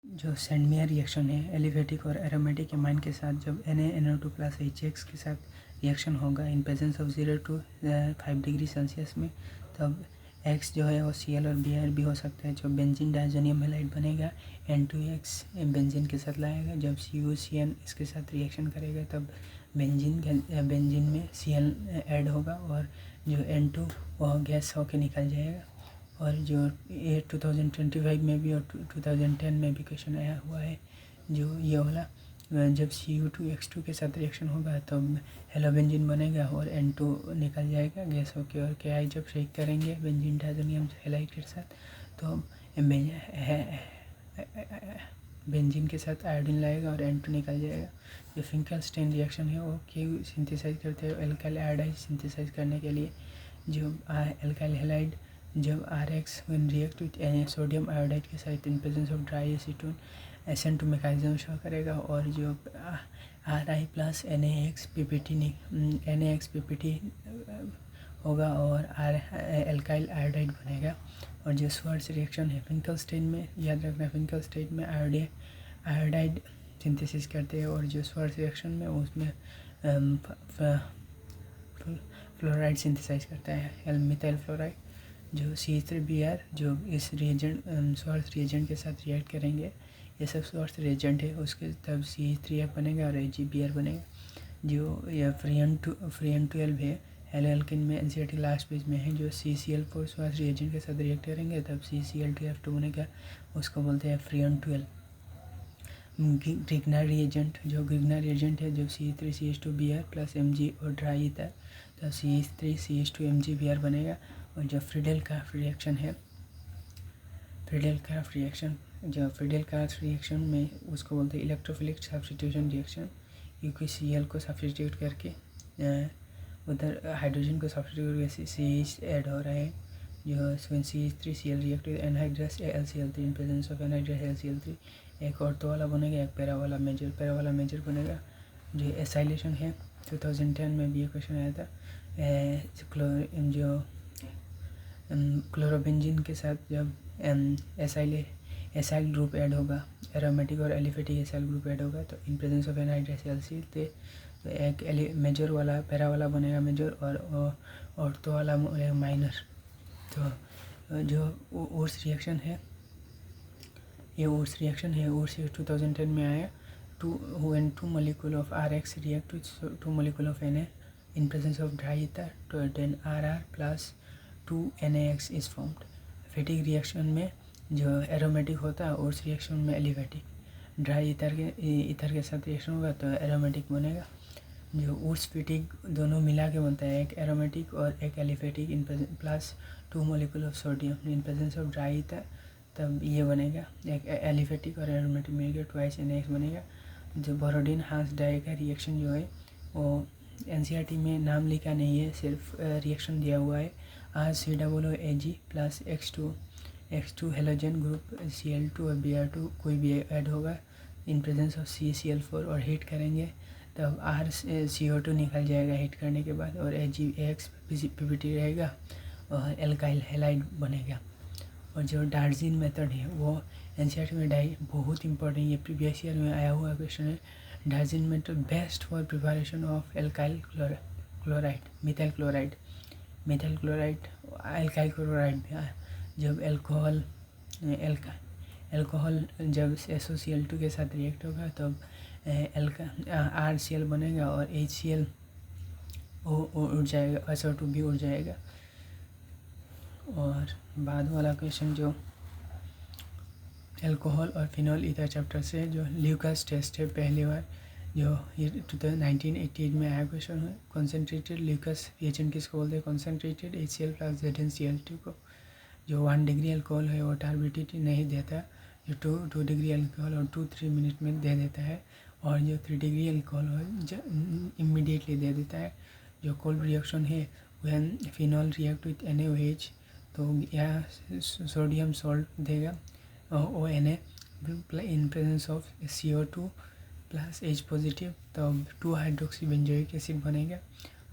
जो Sandmeyer reaction है aliphatic और एरोमेटिक एमाइन के साथ जब NaNO2 प्लस HX के साथ रिएक्शन होगा इन presence of 0 to 5 degree Celsius में, तब X जो है वो Cl और Br भी हो सकता है। जो बेंजीन डायज़ोनियम हैलाइड बनेगा N2X बेंजीन के साथ लाएगा। जब CuCN इसके साथ रिएक्शन करेगा तब बेंजीन में Cl ऐड होगा और जो N2 वह गैस होके निकल जाएगा। और जो ये 2025 में भी और 2010 में भी क्वेश्चन आया हुआ है जो ये वाला, जब Cu2X2 के साथ रिएक्शन होगा तब हेलोबेंजीन बनेगा और N2 निकल जाएगा गैस होके, और Ki जब शेक करेंगे बेंजीन डायज़ोनियम हैलाइड के साथ तो बेंजीन के साथ आयोडीन लाएगा और N2 निकल जाएगा। जो फिंकलस्टीन रिएक्शन है वो Ku सिंथेसाइज करते हैं एल्काइल आयोडाइड सिंथेसाइज करने के लिए। जो एल्काइल हैलाइड जब RX when react with sodium iodide के साथ इन presence of dry acetone SN2 mechanism show करेगा। और जो Ri प्लस NaX PPT होगा और एल्काइल आयोडाइड बनेगा। और जो स्वर्ट्ज रिएक्शन है फिंकलस्टीन में, याद रखना फिंकलस्टीन में आयोडाइड सिंथेसिस करते हैं और जो स्वर्ट्ज रिएक्शन में उसमें फ्लोराइड सिंथेसाइज करता है मिथाइल फ्लोराइड। जो C3Br जो इस रिएजेंट स्वार्थ रिएजेंट के साथ रिएक्ट करेंगे, ये सब स्वार्थ रिएजेंट है, उसके तब C3F बनेगा और AgBr बनेगा। जो यह फ्रीएन 12 है हेलो एल्किन में NCERT लास्ट पेज में है। जो CCl4 स्वार्थ रिएजेंट के साथ रिएक्ट करेंगे तब CCl2F2 बनेगा, उसको बोलते हैं फ्रीएन 12। ग्रिग्नर रिएजेंट जो ग्रिग्नर रिएजेंट है जो C3CH2Br प्लस Mg और ड्राई ईथर तो C3CH2MgBr बनेगा। और जो फ्रीडेल-क्राफ्ट रिएक्शन है फ्रीडेल-क्राफ्ट रिएक्शन में उसको बोलते हैं इलेक्ट्रोफिलिक सब्स्टिट्यूशन रिएक्शन। क्योंकि Cl को सब्स्टिट्यूट करके उधर हाइड्रोजन को सब्स्टिट्यूट करके CH ऐड हो रहा है। जो CH3Cl react with anhydrous AlCl3 in presence of anhydrous AlCl3, एक ऑर्थो वाला बनेगा एक पैरा वाला मेजर बनेगा। जो एसाइलेशन है 2010 में भी ये क्वेश्चन आया था। जो क्लोरोबेंजीन के साथ जब एसाइल ग्रुप ऐड होगा, एरोमेटिक और एलिफेटिक एसाइल ग्रुप ऐड होगा तो इन प्रेजेंस ऑफ एनहाइड्रस AlCl तो एक मेजर वाला पैरा वाला बनेगा मेजर और ऑर्थो वाला माइनर। तो जो ओर्स रिएक्शन है ये ओर्स 2010 में आया। when 2 molecule of RX react with 2 molecule of Na in presence of dry ether तो then RR plus 2 NaX is formed। फैटिक reaction में जो एरोमेटिक होता है ओर्स रिएक्शन में एलिफेटिक, ड्राई ईथर के साथ रिएक्शन होगा तो एरोमेटिक बनेगा। जो ओर्स फैटिक दोनों मिला के बनता है, एक एरोमेटिक और एक aliphatic in plus 2 molecule of sodium in presence of dry ether, तब ये बनेगा एक एलिफेटिक और एरोमेटिक मिलकर ट्वाइस NaX बनेगा। जो बोरोडिन हांस डाई का रिएक्शन जो है वो NCERT में नाम लिखा नहीं है, सिर्फ रिएक्शन दिया हुआ है। COOAg plus X2 halogen group Cl2 और Br2 कोई भी ऐड होगा इन प्रेजेंस ऑफ CCl4 और हीट करेंगे तब CO2 निकल जाएगा हीट करने के बाद और AgAX PPT रहेगा और एल्काइल हैलाइड बनेगा। और जो डार्जिन मेथड है वो NCERT में बहुत इंपॉर्टेंट, ये प्रीवियस ईयर में आया हुआ क्वेश्चन है। Darzens method best for preparation of alkyl chloride methyl chloride alkyl chloride भी। जब एल्कोहल जब SOCl2 के साथ रिएक्ट होगा तब RCl बनेगा और HCl उड़ जाएगा, SO2 भी उड़ जाएगा। और बाद वाला क्वेश्चन जो अल्कोहल और फिनॉल ईथर चैप्टर से जो ल्यूकास टेस्ट है पहली बार जो ये 1988 में आया क्वेश्चन है। कॉन्सेंट्रेटेड ल्यूकास रिएजेंट किसको बोलते हैं? कॉन्सेंट्रेटेड HCl प्लस ZnCl2 को। जो 1 डिग्री अल्कोहल है वो टार्बिडिटी नहीं देता, जो 2 डिग्री अल्कोहल और 2-3 मिनट में दे देता है, और जो 3 डिग्री अल्कोहल है इमीडिएटली दे देता है। जो कोल्ड रिएक्शन है वह फिनॉल रिएक्ट विथ NaOH तो यह सोडियम सॉल्ट देगा ONA in presence of CO2 plus H positive तो 2 हाइड्रोक्सी बेंजोइक एसिड बनेगा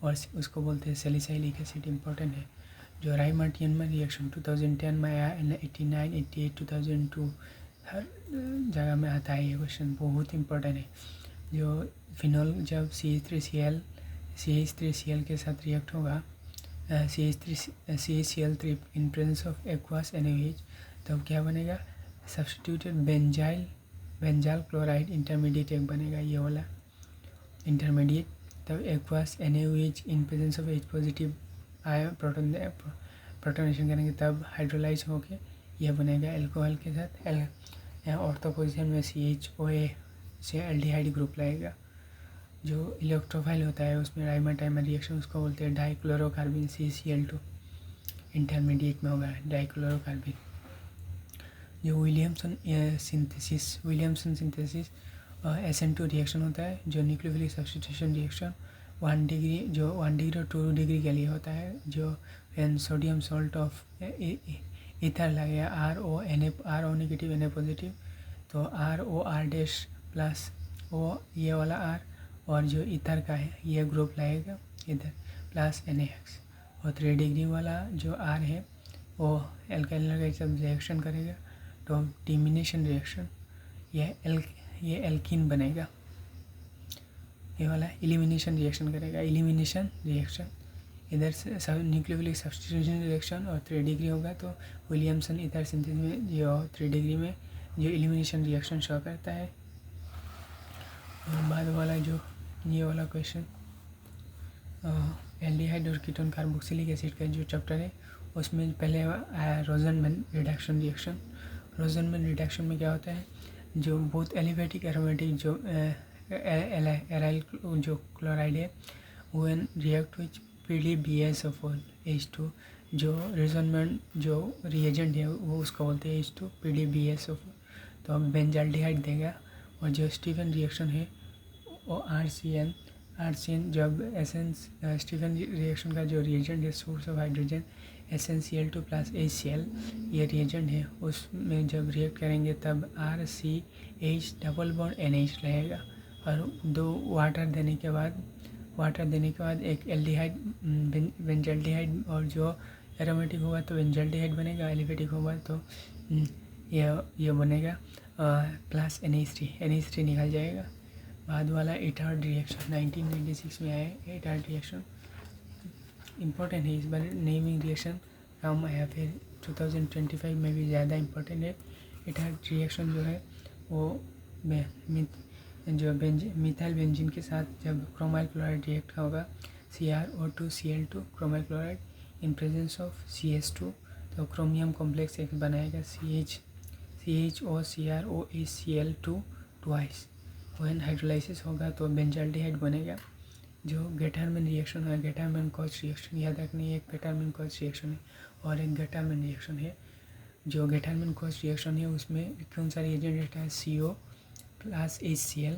और उसको बोलते हैं सैलिसाइलिक एसिड। इंपॉर्टेंट है। जो राइमार्टियन में रिएक्शन 2010 में आया, 89, 88, 2002 हर जगह में आता है ये क्वेश्चन, बहुत इंपॉर्टेंट है। जो फिनॉल जब CH3Cl के साथ रिएक्ट होगा, CaCl3 in presence of aqueous NaOH, तब क्या बनेगा, सब्स्टिट्यूटेड बेंजाल क्लोराइड इंटरमीडिएट एक बनेगा, ये वाला इंटरमीडिएट। तब aqueous NaOH in presence of H positive आया प्रोटोनेशन करेंगे, तब हाइड्रोलाइज होके यह बनेगा एल्कोहल के साथ यहाँ ऑर्थो पोजिशन में CHOA से एल्डिहाइड ग्रुप लाएगा। जो इलेक्ट्रोफाइल होता है उसमें राइमा रिएक्शन, उसको बोलते हैं डाइक्लोरोकार्बिन CCl2 इंटरमीडिएट में होगा डाइक्लोरोकार्बिन। जो विलियमसन सिंथेसिस SN2 रिएक्शन होता है, जो न्यूक्लियोफिलिक सब्स्टिट्यूशन रिएक्शन 1 डिग्री और 2 डिग्री के लिए होता है। जो सोडियम सॉल्ट ऑफ ईथर लगेगा RO नेगेटिव Na पॉजिटिव, तो ROR डैश प्लस O ये वाला R, और जो ईथर का है ये ग्रुप लगेगा इधर प्लस NaX, और 3 डिग्री वाला जो R है वो एल्काइल के साथ रिएक्शन करेगा, तो डिमिनेशन रिएक्शन ये एल्कीन बनेगा। ये वाला एलिमिनेशन रिएक्शन करेगा, एलिमिनेशन रिएक्शन इधर से सब न्यूक्लियोफिलिक सब्स्टिट्यूशन रिएक्शन, और 3 डिग्री होगा तो विलियमसन ईथर सिंथेसिस में जो 3 डिग्री में जो एलिमिनेशन रिएक्शन शो करता है। और बाद वाला जो ये वाला क्वेश्चन एल्डिहाइड और कीटोन कार्बोक्सिलिक एसिड का जो चैप्टर है उसमें पहले आया रोजनमैन रिडक्शन रिएक्शन। रोजनमैन रिडक्शन में क्या होता है, जो बहुत एलिफेटिक एरोमेटिक जो एराइल जो क्लोराइड है when react which PDBSO4 H2, जो रोजनमैन जो रिएजेंट है वो उसको बोलते हैं H2 PDBSO4, तो हम बेंजाल्डिहाइड देगा। और जो स्टीफन रिएक्शन है वो RCN जब स्टीफन रिएक्शन का जो रिएजेंट है source of hydrogen SnCl2 plus HCl ये रिएजेंट है, उसमें जब रिएक्ट करेंगे तब RCH डबल बॉन्ड NH रहेगा, और 2 वाटर देने के बाद एक एल्डिहाइड बेंजाल्डिहाइड, और जो एरोमेटिक होगा तो बेंजाल्डिहाइड बनेगा, एलिफेटिक होगा तो ये बनेगा प्लस NH3 निकल जाएगा। बाद वाला एटार्ड रिएक्शन 1996 में आया। एटार्ड रिएक्शन इम्पोर्टेंट है, इस बार नेमिंग रिएक्शन कम आया, फिर 2025 में भी ज़्यादा इम्पोर्टेंट है। एटार्ड रिएक्शन जो है वो मिथाइल बेंजीन के साथ जब क्रोमाइल क्लोराइड रिएक्ट होगा CrO2Cl2 chromyl chloride in presence of CH2, तो क्रोमियम कॉम्प्लेक्स एक बनाएगा CHO CrOHCl2 twice. When hydrolysis होगा तो बेंजाल्डिहाइड बनेगा। जो गेटरमैन रिएक्शन है, गेटरमैन कॉच रिएक्शन, याद रखनी एक गेटरमैन कॉच रिएक्शन है और एक गेटरमैन रिएक्शन है। जो गेटरमैन कॉच रिएक्शन है उसमें कौन सा रिएजेंट रहता है, CO plus HCl,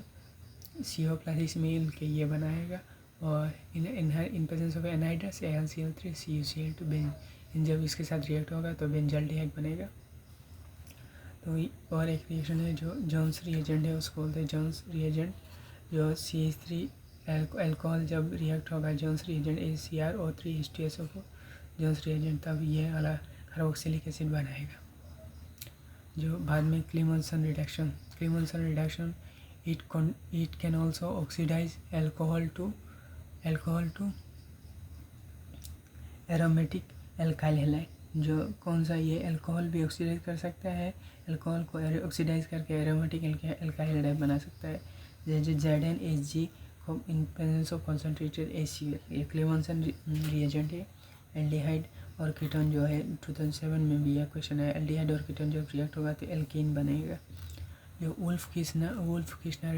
CO plus HCl के ये बनाएगा, और इन presence of anhydrous AlCl3 CuCl2 जब इसके साथ रिएक्ट होगा तो बेंजाल्डिहाइड बनेगा। तो और एक रिएक्शन है जो जोन्स रिएजेंट है, उसको बोलते हैं जोन्स रिएजेंट। जो CH3 अल्कोहल जब रिएक्ट होगा Jones reagent ACrO3 H2SO4 Jones reagent, तब ये वाला कार्बोक्सिलिक एसिड बनाएगा। जो बाद में क्लीमंसन reduction it can also oxidize alcohol to aromatic alkyl halide। जो कौन सा ये अल्कोहल भी ऑक्सीडाइज कर सकता है, अल्कोहल को ऑक्सीडाइज करके एरोमेटिक अल्काइल हाइडाइड बना सकता है, जैसे ZnHG in presence of concentrated HCl। ये क्लीमंसन रिएजेंट है। एल्डिहाइड और कीटोन जो है 2007 में भी यह क्वेश्चन है, एल्डिहाइड और कीटोन जब रिएक्ट होगा तो एल्कीन बनेगा। जो वुल्फ किस्ना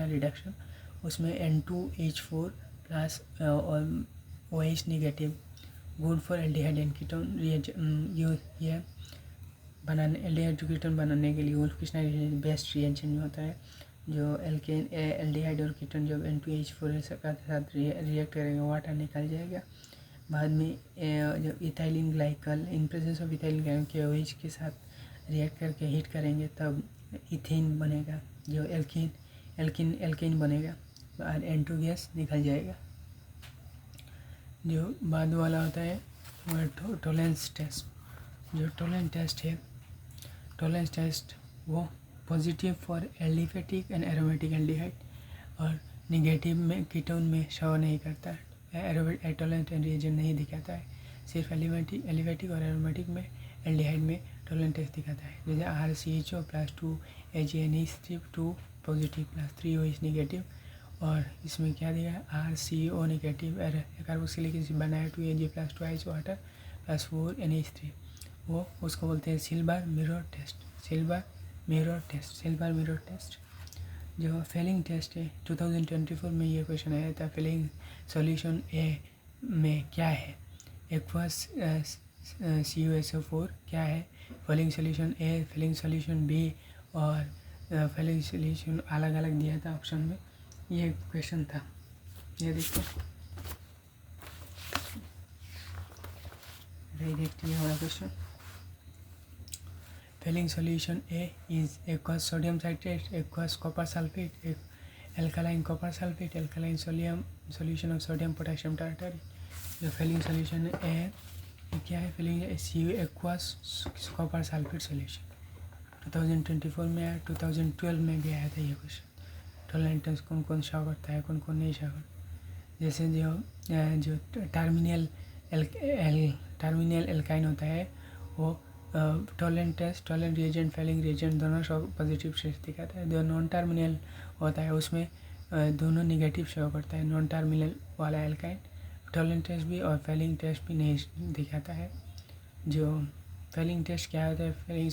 रिडक्शन उसमें N2H4 प्लस और OH negative good for aldehyde and ketone ये बनाने एल्डिहाइड कीटोन बनाने के लिए वुल्फ किस्ना बेस्ट रिएक्शन होता है। जो एल्डिहाइड और कीटोन जब N2H4 के साथ रिएक्ट करेंगे वाटर निकल जाएगा। बाद में जब ethylene glycol in presence of ethylene glycol के OH के साथ रिएक्ट करके हीट करेंगे तब इथेन बनेगा, जो एल्कीन बनेगा और N2 गैस निकल जाएगा। जो बाद वाला होता है टोलेंस टेस्ट। जो टॉलरेंस टेस्ट है, टॉलरेंस टेस्ट वो positive for aliphatic and aromatic aldehyde और निगेटिव में कीटोन में शो नहीं करता है, टॉलरेंस रिएजेंट नहीं दिखाता है, सिर्फ एलिफेटिक और एरोमेटिक में एल्डिहाइड में टॉलरेंस टेस्ट दिखाता है। जैसे RCHO plus 2 AgNH3 2 positive plus 3 OH negative, और इसमें क्या दिया है RCO नेगेटिव कार्बोक्सिलिक एसिड बनाया 2 Ag plus 2 ice water plus 4 NH3, वो उसको बोलते हैं silver mirror test. Silver mirror test जो फेलिंग टेस्ट है 2024 में ये क्वेश्चन आया था। फेलिंग सॉल्यूशन ए में क्या है, एक्वस CuSO4 क्या है, फेलिंग सॉल्यूशन ए, फेलिंग सॉल्यूशन बी और फेलिंग सॉल्यूशन अलग अलग दिया था ऑप्शन में, ये क्वेश्चन था। ये देखो देखते हैं हमारा question. Fehling solution A is aqueous sodium citrate, aqueous copper sulphate, alkaline copper sulphate, alkaline sodium solution of sodium potassium tartrate. जो फेलिंग सॉल्यूशन ए क्या है, Fehling aqueous copper sulphate solution 2024 में आया, 2012 में भी आया था ये क्वेश्चन। टॉलरेंस टेस्ट कौन कौन शो करता है, कौन कौन नहीं शो करता। जैसे जो टर्मिनल एल्काइन होता है वो Tollens test, Tollens reagent, Fehling reagent दोनों शो पॉजिटिव टेस्ट दिखाता है। जो नॉन टर्मिनल होता है उसमें दोनों निगेटिव शो करता है। नॉन टर्मिनल वाला एल्काइन टॉलरेंस टेस्ट भी और फेलिंग टेस्ट भी नहीं दिखाता है। जो फेलिंग टेस्ट क्या होता है, फेलिंग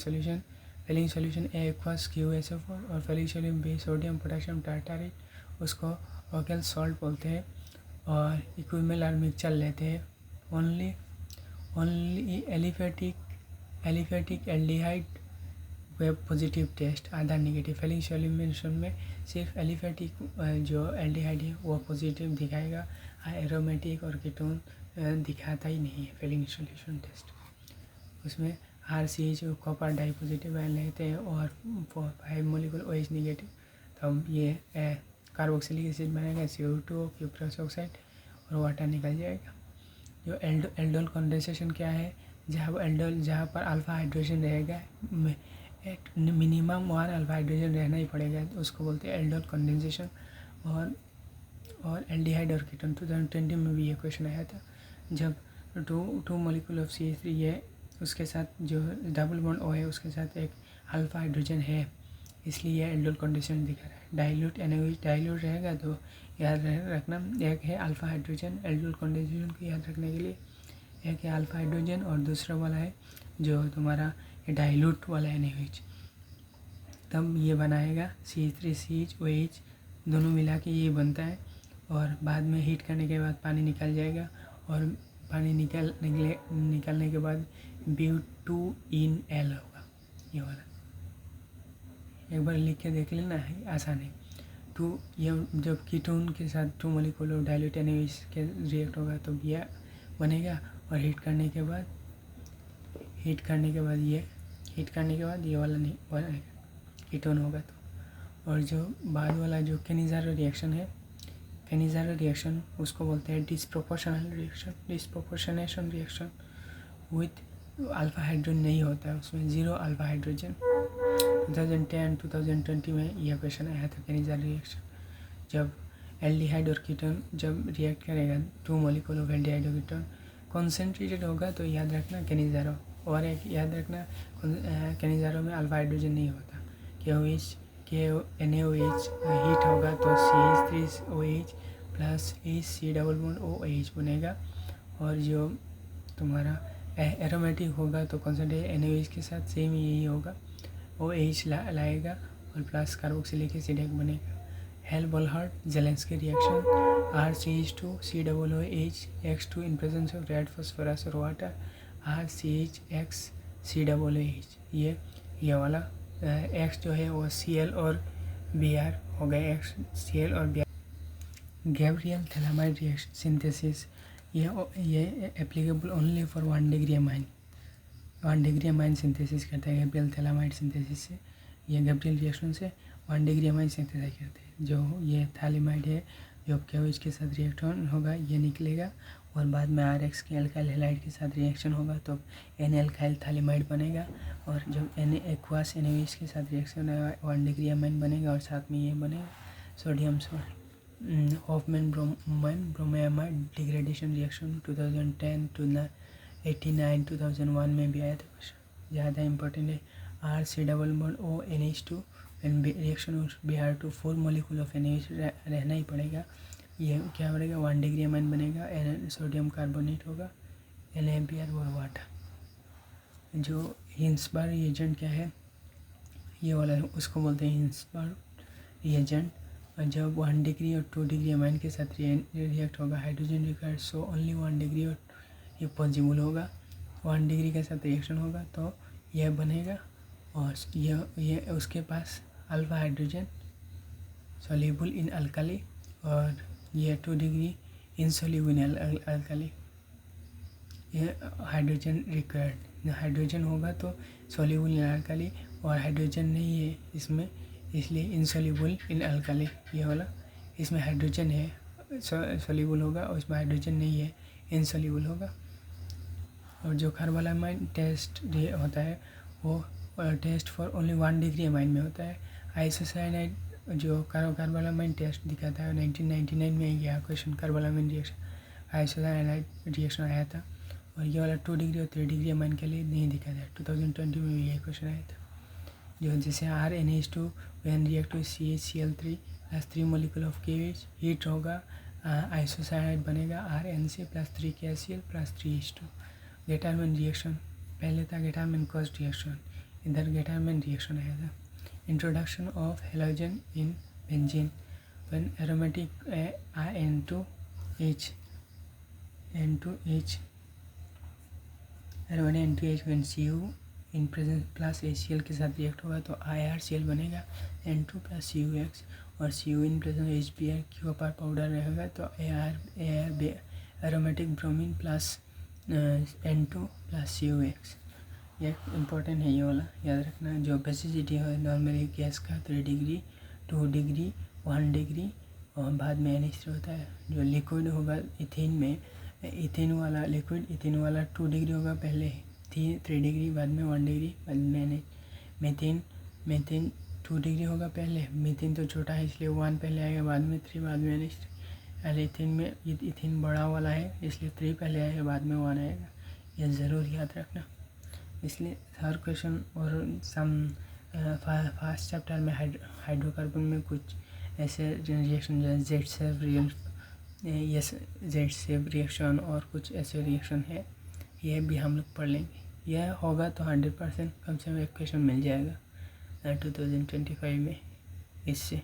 सॉल्यूशन ए एक्वस CuSO4 और Fehling solution B sodium potassium tartrate, उसको ओकेल सॉल्ट बोलते हैं और इक्विमेलर मिक्सचर लेते हैं। ओनली एलिफेटिक एल्डिहाइड वे पॉजिटिव टेस्ट, आधा निगेटिव। फेलिंग सॉल्यूशन में सिर्फ एलिफेटिक जो एल्डिहाइड है वो पॉजिटिव दिखाएगा, एरोमेटिक और कीटोन दिखाता ही नहीं है फेलिंग सॉल्यूशन टेस्ट। उसमें RCHO copper di positive ion लेते हैं और 5 मोलिकुलर OH निगेटिव, तब ये कार्बोक्सिलिक एसिड बनेगा CO2 क्यूप्रस ऑक्साइड और वाटर निकल जाएगा। जो एल्डोल कंडेंसेशन क्या है, जहाँ पर अल्फा हाइड्रोजन रहेगा, मिनिमम 1 अल्फा हाइड्रोजन रहना ही पड़ेगा, उसको बोलते हैं एल्डोल कंडेंसेशन। और एल्डिहाइड और कीटोन 2020 में भी ये क्वेश्चन आया था। जब टू मोलिकुल ऑफ CH3 ये उसके साथ जो डबल बॉन्ड O है उसके साथ एक अल्फा हाइड्रोजन है, इसलिए यह एल्डोल कंडीशन दिखा रहा है। डाइल्यूट रहेगा तो याद रखना, एक है अल्फा हाइड्रोजन, एल्डोल कंडीशन को याद रखने के लिए एक है अल्फा हाइड्रोजन और दूसरा वाला है जो तुम्हारा डाइल्यूट वाला NaOH, तब ये बनाएगा CH3CH OH दोनों मिला के ये बनता है। और बाद में हीट करने के बाद पानी निकल जाएगा और पानी निकलने के बाद B2NL होगा, ये वाला एक बार लिख के देख लेना है, आसान है। ये जब कीटोन के साथ 2 मोलिकुल ऑफ डाइल्यूट NaOH के रिएक्ट होगा तो यह बनेगा और हीट करने के बाद ये वाला नहीं बनेगा, कीटोन होगा तो। और जो बाद वाला जो कैनिज़ारो रिएक्शन उसको बोलते हैं disproportionation reaction with alpha hydrogen नहीं होता है, उसमें 0 अल्फा हाइड्रोजन। 2010-2020 में यह क्वेश्चन आया था कैनिज़ारो रिएक्शन। जब एल्डिहाइड और कीटोन जब रिएक्ट करेगा 2 मोलिकुल ऑफ एल्डिहाइड और कीटोन कॉन्सेंट्रेटेड होगा तो याद रखना कैनिज़ारो, और एक याद रखना कैनिज़ारो में अल्फा हाइड्रोजन नहीं होता, NaOH हीट होगा तो CH3OH plus C double bond OH बनेगा। और जो तुम्हारा एरोमेटिक होगा तो कॉन्सेंट्रेट NaOH के साथ सेम यही होगा, OH लाएगा और प्लस कार्बोक्सिलिक एसिड एक बनेगा। Hell Volhard Zelinsky reaction RCH2 COOH X2 in presence of red phosphorus और वाटर RCHX COOH, ये वाला X जो है वो Cl और Br हो गए, Cl और Br। Gabriel phthalimide reaction synthesis ये applicable only for 1 degree amine synthesis करता है। गैब्रियल थैलामाइड सिंथेसिस से, ये गैब्रियल रिएक्शन से 1 डिग्री अमाइन सिंथेसाइज करते हैं। जो ये थैलामाइड है जो KOH के साथ रिएक्शन होगा ये निकलेगा और बाद में RX के अल्काइल हैलाइड के साथ रिएक्शन होगा तो N अल्काइल थालिमाइड बनेगा। और जब N एक्वास NaOH के साथ रिएक्शन होगा 1 डिग्री अमाइन बनेगा और साथ में ये बनेगा sodium salt. Hoffmann bromide degradation reaction 2010 to 89 2001 में भी आया था कुछ ज़्यादा इंपॉर्टेंट है। RC double bond O NH2 reaction बिहार टू 4 मॉलिक्यूल ऑफ NaOH रहना ही पड़ेगा। ये क्या बनेगा 1 डिग्री अमाइन बनेगा सोडियम कार्बोनेट होगा NaBr और वाटर। जो हिंसबर्ग रिएजेंट क्या है ये वाला उसको बोलते हैं हिंसबर्ग रिएजेंट। जब 1 डिग्री और 2 डिग्री अमाइन के साथ रिएक्ट होगा hydrogen required so only 1 degree और ये पॉसिबल होगा। 1 डिग्री के साथ रिएक्शन होगा तो यह बनेगा और ये उसके पास alpha hydrogen soluble in alkali और ये 2 डिग्री इनसोल्यूबल इन अल्काली। ये हाइड्रोजन रिक्वायर्ड हाइड्रोजन होगा तो सोल्यूबल इन अल्काली और हाइड्रोजन नहीं है इसमें इसलिए इनसोल्यूबल इन अल्काली। ये वाला इसमें हाइड्रोजन है सोल्यूबल होगा और इसमें हाइड्रोजन नहीं है इनसोल्यूबल होगा। और जो कार्बोलामाइन टेस्ट होता है वो test for only 1 degree amine में होता है। आइसोसाइनाइड जो कार्बोलामाइन टेस्ट दिखाता है 1999 में यह क्वेश्चन कार्बोलामाइन रिएक्शन आइसोसाइनाइड रिएक्शन आया था। और ये वाला 2 डिग्री और 3 डिग्री अमाइन के लिए नहीं दिखाता है 2020 में भी यही क्वेश्चन आया था। जो जैसे RNH2 when react to CH + 3 molecule of KOH heat होगा आइसोसाइनाइड बनेगा RNC + 3 KCl + 3H2। Gattermann reaction पहले था गेटारमैन कॉस्ट रिएक्शन इधर गेटारमैन रिएक्शन आया था। Introduction of halogen in benzene when aromatic N2H aromatic N2H when Cu in presence plus HCl के साथ react होगा तो IRCl बनेगा N2 + CuX और Cu in presence HBr Q अपार पाउडर रहेगा तो AR aromatic bromine plus N2 + CuX। ये इम्पोर्टेंट है ये वाला याद रखना। जो बेसिसिटी है नॉर्मली गैस का 3 डिग्री 2 डिग्री 1 डिग्री और बाद में NH3 होता है। जो लिक्विड होगा इथेन में इथेन वाला लिक्विड इथेन वाला 2 डिग्री होगा पहले 3 डिग्री बाद में 1 डिग्री बाद में मीथेन 2 डिग्री होगा पहले। मीथेन तो छोटा है इसलिए 1 पहले आएगा बाद में 3 बाद में NH3। पहले इथेन में इथेन बड़ा वाला है इसलिए 3 पहले आएगा बाद में 1 आएगा। यह ज़रूर याद रखना। इसलिए हर क्वेश्चन और सम फर्स्ट चैप्टर में हाइड्रोकार्बन में कुछ ऐसे रिएक्शन जैसे जेड सेव रिएक्शन और कुछ ऐसे रिएक्शन है ये भी हम लोग पढ़ लेंगे। यह होगा तो 100% कम से कम एक क्वेश्चन मिल जाएगा 2025 में इससे।